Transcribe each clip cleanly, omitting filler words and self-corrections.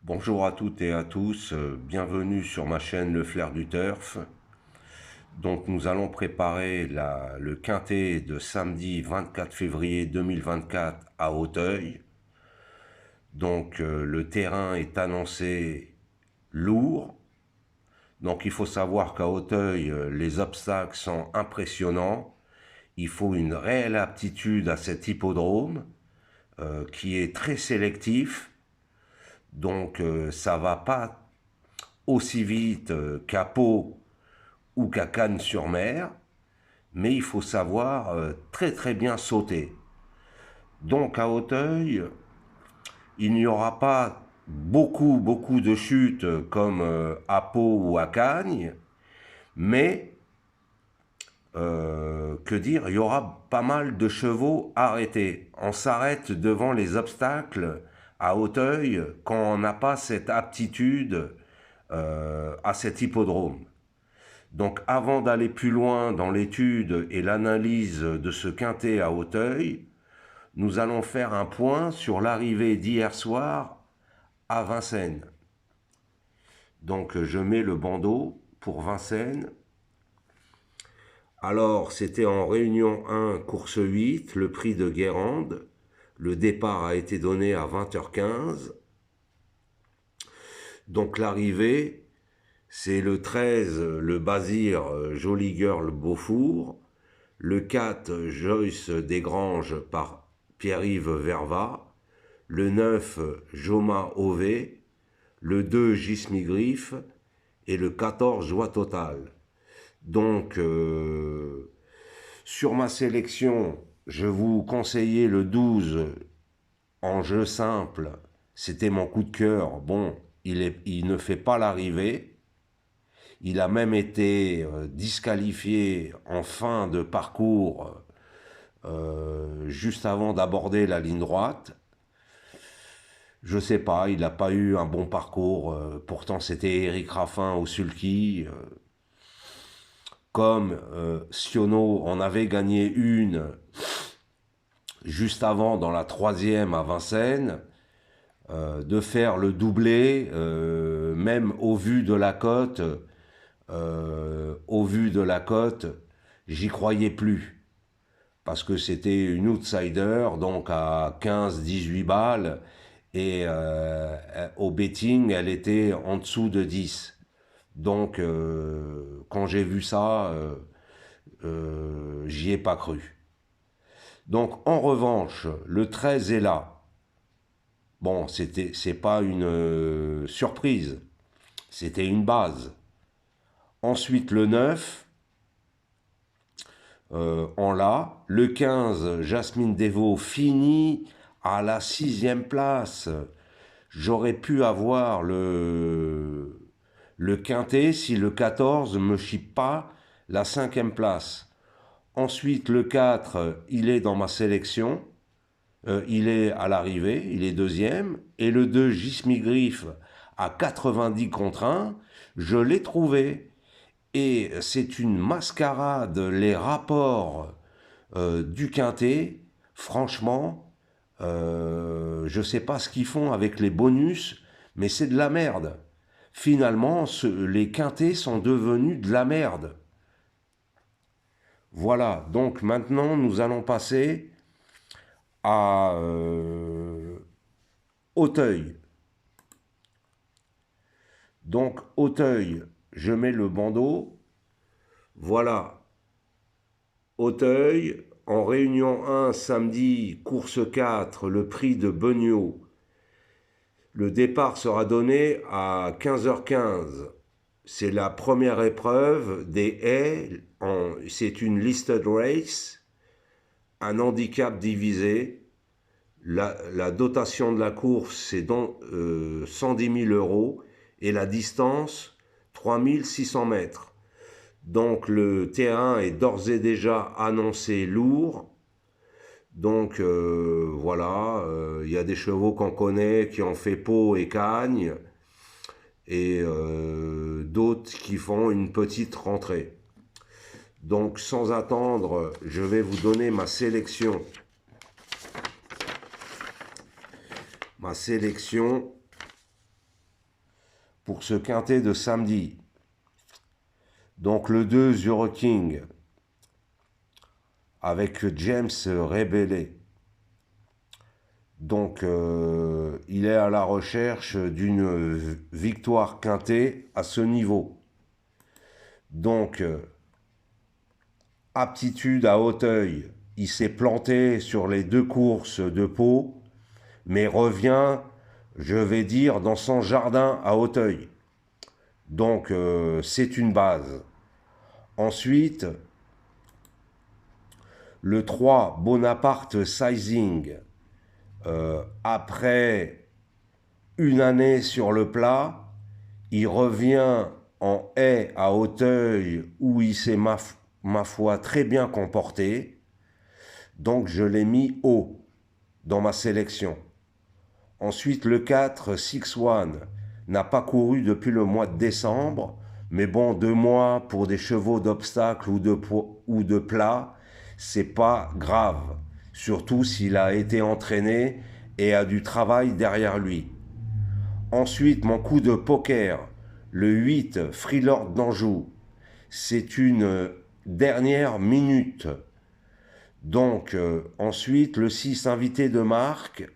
Bonjour à toutes et à tous, bienvenue sur ma chaîne Le Flair du Turf. Donc nous allons préparer le quintet de samedi 24 février 2024 à Auteuil. Donc le terrain est annoncé lourd. Donc il faut savoir qu'à Auteuil, les obstacles sont impressionnants. Il faut une réelle aptitude à cet hippodrome qui est très sélectif. Donc ça va pas aussi vite qu'à Pau ou qu'à Cannes-sur-Mer, mais il faut savoir très très bien sauter. Donc à Auteuil, il n'y aura pas beaucoup de chutes comme à Pau ou à Cagnes, mais que dire, il y aura pas mal de chevaux arrêtés. On s'arrête devant les obstacles à Auteuil quand on n'a pas cette aptitude à cet hippodrome. Donc avant d'aller plus loin dans l'étude et l'analyse de ce quintet à Auteuil, nous allons faire un point sur l'arrivée d'hier soir à Vincennes. Donc je mets le bandeau pour Vincennes. Alors c'était en réunion 1, course 8, le prix de Guérande. Le départ a été donné à 20h15. Donc l'arrivée, c'est le 13, le Bazir Jolie Girl Beaufour. Le 4, Joyce Desgranges par Pierre-Yves Vervat. Le 9, Joma Ové. Le 2, Gismigriffe. Et le 14, Joie Totale. Donc, sur ma sélection, je vous conseillais le 12 en jeu simple. C'était mon coup de cœur. Bon, il ne fait pas l'arrivée. Il a même été disqualifié en fin de parcours juste avant d'aborder la ligne droite. Je sais pas, il n'a pas eu un bon parcours. Pourtant, c'était Eric Raffin au sulky. Comme Siono en avait gagné une juste avant dans la troisième à Vincennes, de faire le doublé, même au vu de la cote, j'y croyais plus. Parce que c'était une outsider, donc à 15-18 balles, et au betting, elle était en dessous de 10. Donc, quand j'ai vu ça, j'y ai pas cru. Donc, en revanche, le 13 est là. Bon, c'est pas une surprise, c'était une base. Ensuite, le 9, en l'a. Le 15, Jasmine Devaux, finit à la 6e place. J'aurais pu avoir le quintet si le 14 me chie pas la 5e place. Ensuite, le 4, il est dans ma sélection. Il est à l'arrivée, il est deuxième. Et le 2, Gismigriffe, à 90 contre 1, je l'ai trouvé. Et c'est une mascarade, les rapports du quintet. Franchement, je ne sais pas ce qu'ils font avec les bonus, mais c'est de la merde. Finalement, les quintets sont devenus de la merde. Voilà, donc maintenant nous allons passer à Auteuil. Donc Auteuil, je mets le bandeau. Voilà, Auteuil, en réunion 1, samedi, course 4, le prix de Beugnot. Le départ sera donné à 15h15. C'est la première épreuve des haies. C'est une listed race, un handicap divisé. La dotation de la course, c'est 110 000 euros et la distance, 3600 mètres. Donc le terrain est d'ores et déjà annoncé lourd. Donc voilà, il y a des chevaux qu'on connaît qui ont fait Pau et Cagnes et d'autres qui font une petite rentrée. Donc sans attendre, je vais vous donner ma sélection. Ma sélection pour ce quintet de samedi. Donc le 2, Zero King, avec James Rebellé. Donc il est à la recherche d'une victoire quintée à ce niveau. Donc aptitude à Auteuil, il s'est planté sur les 2 courses de Pau, mais revient, je vais dire, dans son jardin à Auteuil. Donc c'est une base. Ensuite, le 3, Bonaparte Sizing, après une année sur le plat, il revient en haie à Auteuil où il s'est, ma foi, très bien comporté. Donc je l'ai mis haut dans ma sélection. Ensuite, le 4, Six One, n'a pas couru depuis le mois de décembre, mais bon, 2 mois pour des chevaux d'obstacle ou de plat, c'est pas grave, surtout s'il a été entraîné et a du travail derrière lui. Ensuite, mon coup de poker, le 8, Freelord d'Anjou, c'est une dernière minute. Donc, ensuite, le 6, invité de marque,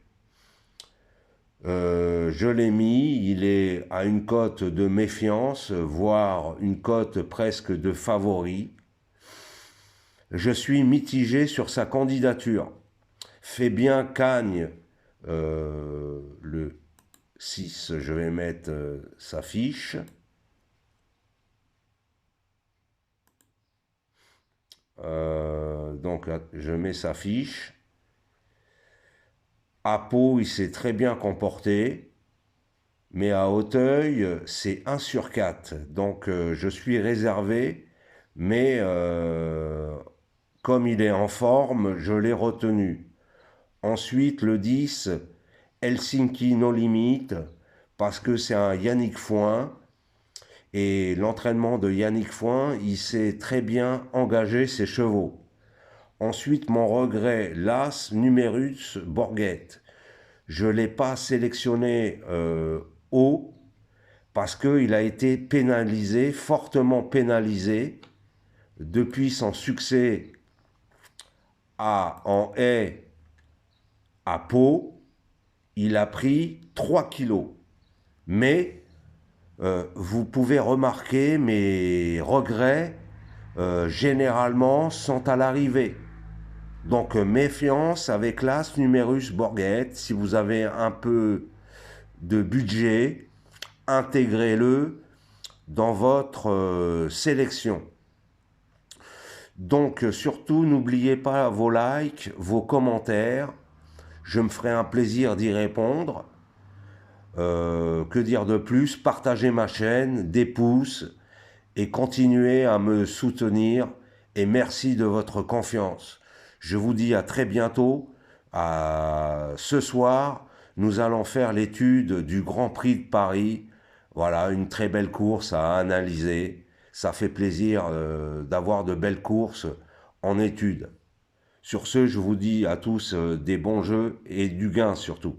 je l'ai mis, il est à une cote de méfiance, voire une cote presque de favori. Je suis mitigé sur sa candidature. Fait bien Cagne, le 6, je vais mettre sa fiche. Donc je mets sa fiche. À Pau, il s'est très bien comporté, mais à Auteuil, c'est 1 sur 4. Donc je suis réservé, mais comme il est en forme, je l'ai retenu. Ensuite, le 10, Helsinki No Limit, parce que c'est un Yannick Foin. Et l'entraînement de Yannick Foin, il s'est très bien engagé ses chevaux. Ensuite, mon regret, l'As Numerus Borgette. Je ne l'ai pas sélectionné haut parce qu'il a été pénalisé, fortement pénalisé, depuis son succès en haie à Pau. Il a pris 3 kilos. Mais vous pouvez remarquer mes regrets généralement sont à l'arrivée. Donc méfiance avec l'As Numerus Borgette. Si vous avez un peu de budget, intégrez-le dans votre sélection. Donc surtout, n'oubliez pas vos likes, vos commentaires. Je me ferai un plaisir d'y répondre. Que dire de plus? Partagez ma chaîne, des pouces et continuez à me soutenir. Et merci de votre confiance. Je vous dis à très bientôt. Ce soir, nous allons faire l'étude du Grand Prix de Paris. Voilà, une très belle course à analyser. Ça fait plaisir d'avoir de belles courses en étude. Sur ce, je vous dis à tous des bons jeux et du gain surtout.